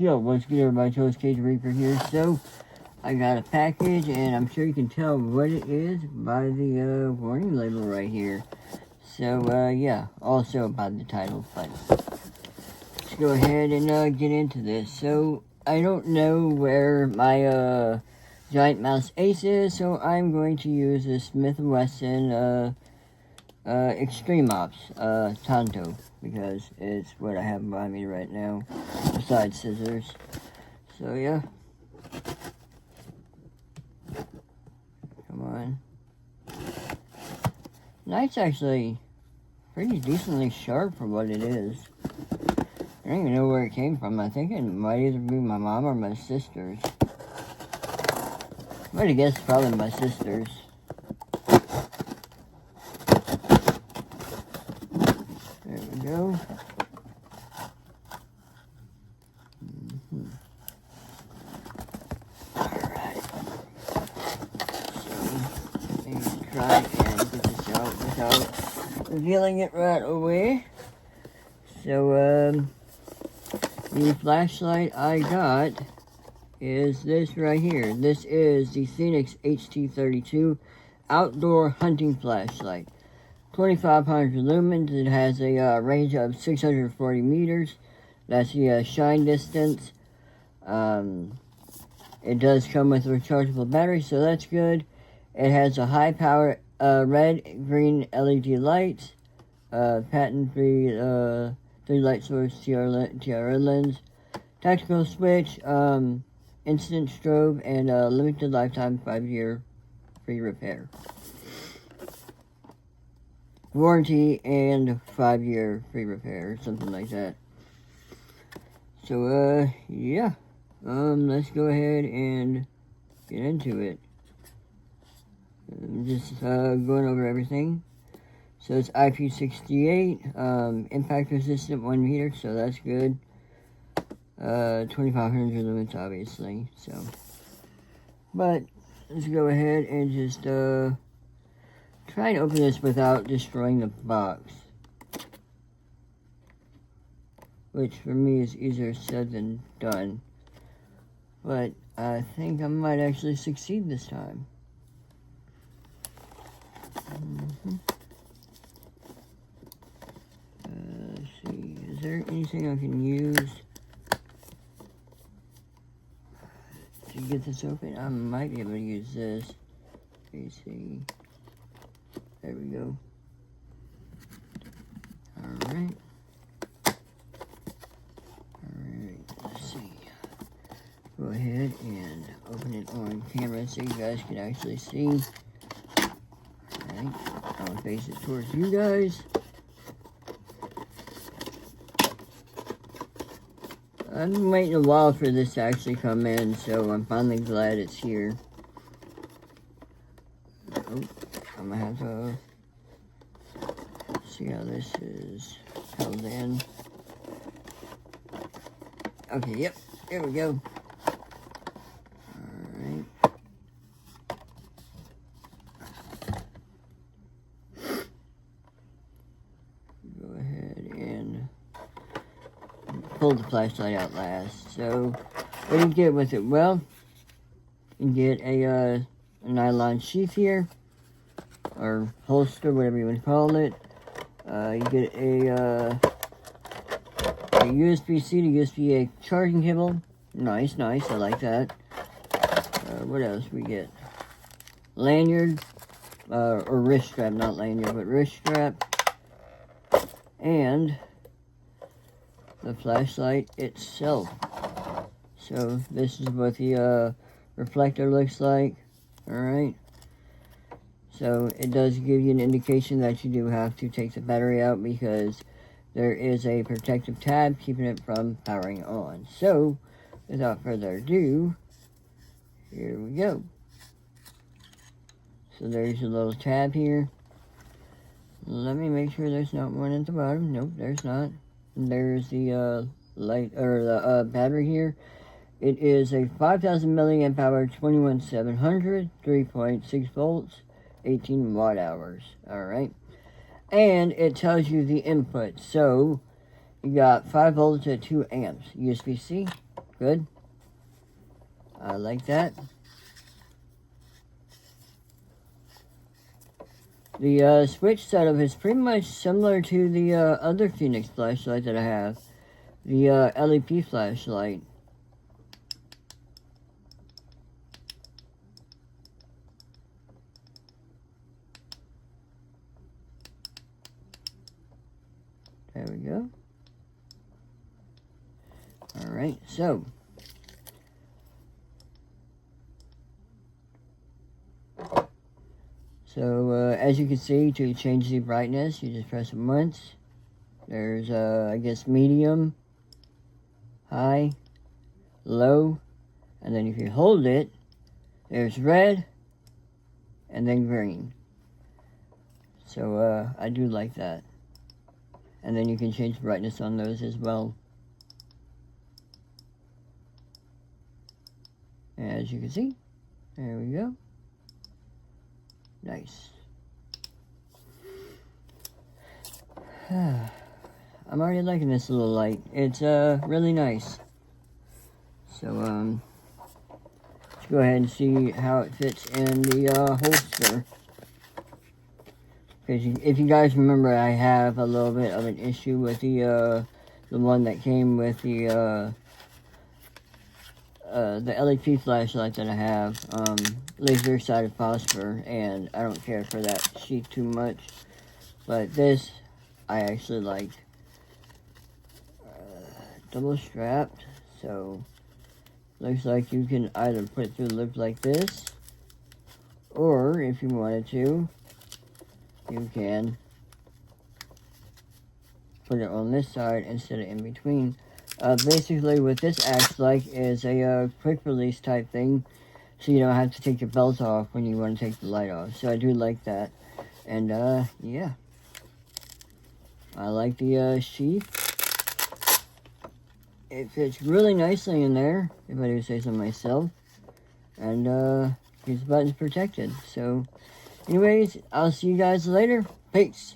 Yo, what's good everybody, Toast Cage Reaper here. So, I got a package, and I'm sure you can tell what it is by the warning label right here. So, yeah, also by the title, but let's go ahead and get into this. So, I don't know where my giant mouse ace is, so I'm going to use the Smith & Wesson Extreme Ops Tonto, because it's what I have by me right now, besides scissors. So yeah, come on. Knife's actually pretty decently sharp for what it is. I don't even know where it came from. I think it might either be my mom or my sister's. I might have guessed probably my sister's. There we go. Alright. So, let me try and get this out without revealing it right away. So, the flashlight I got is this right here. This is the FENIX HT32 outdoor hunting flashlight. 2500 lumens. It has a range of 640 meters. That's the shine distance. It does come with a rechargeable battery, so that's good. It has a high power red, green LED lights, patent-free 3-light source TRO lens, tactical switch, instant strobe, and limited lifetime 5-year free repair. Warranty and 5-year free repair, something like that. So, yeah. Let's go ahead and get into it. Just going over everything. So it's IP68, impact resistant 1 meter, so that's good. 2500 lumens, obviously. So, but let's go ahead and just try and open this without destroying the box, which for me is easier said than done. But I think I might actually succeed this time. Let's see, is there anything I can use to get this open? I might be able to use this. Let me see. There we go. Alright. Let's see. Go ahead and open it on camera so you guys can actually see. Alright. I'll face it towards you guys. I've been waiting a while for this to actually come in, so I'm finally glad it's here. Oh, I'm gonna have to see how this is held in. Okay, yep, there we go. Alright. Go ahead and pull the flashlight out last. So, what do you get with it? Well, you get a nylon sheath here, or holster, whatever you want to call it. You get a USB-C to USB-A charging cable. Nice, I like that. What else we get? Lanyard, or wrist strap, not lanyard, but wrist strap. And the flashlight itself. So this is what the reflector looks like. Alright. So it does give you an indication that you do have to take the battery out, because there is a protective tab keeping it from powering on. So without further ado, here we go. So there's a little tab here. Let me make sure there's not one at the bottom. Nope, there's not. There's the light, or the battery here. It is a 5000 milliamp hour 21700, 3.6 volts, 18 watt hours. Alright. And it tells you the input. So you got 5 volts at 2 amps. USB-C, good. I like that. The switch setup is pretty much similar to the other FENIX flashlight that I have. The LEP flashlight. There we go. Alright, so as you can see, to change the brightness, you just press it once. There's, I guess, medium, high, low, and then if you hold it, there's red, and then green. So, I do like that. And then you can change the brightness on those as well. As you can see, there we go. Nice. I'm already liking this little light. It's really nice. So let's go ahead and see how it fits in the holster. Because if you guys remember, I have a little bit of an issue with the one that came with the LEP flashlight that I have, laser sided phosphor, and I don't care for that sheath too much, but this I actually like. Double strapped, so looks like you can either put it through the lip like this, or if you wanted to, you can put it on this side instead of in between. Basically, what this acts like is a quick release type thing, so you don't have to take your belt off when you want to take the light off. So I do like that, and yeah, I like the sheath. It fits really nicely in there, if I do say so myself, and keeps the buttons protected. So, anyways, I'll see you guys later. Peace.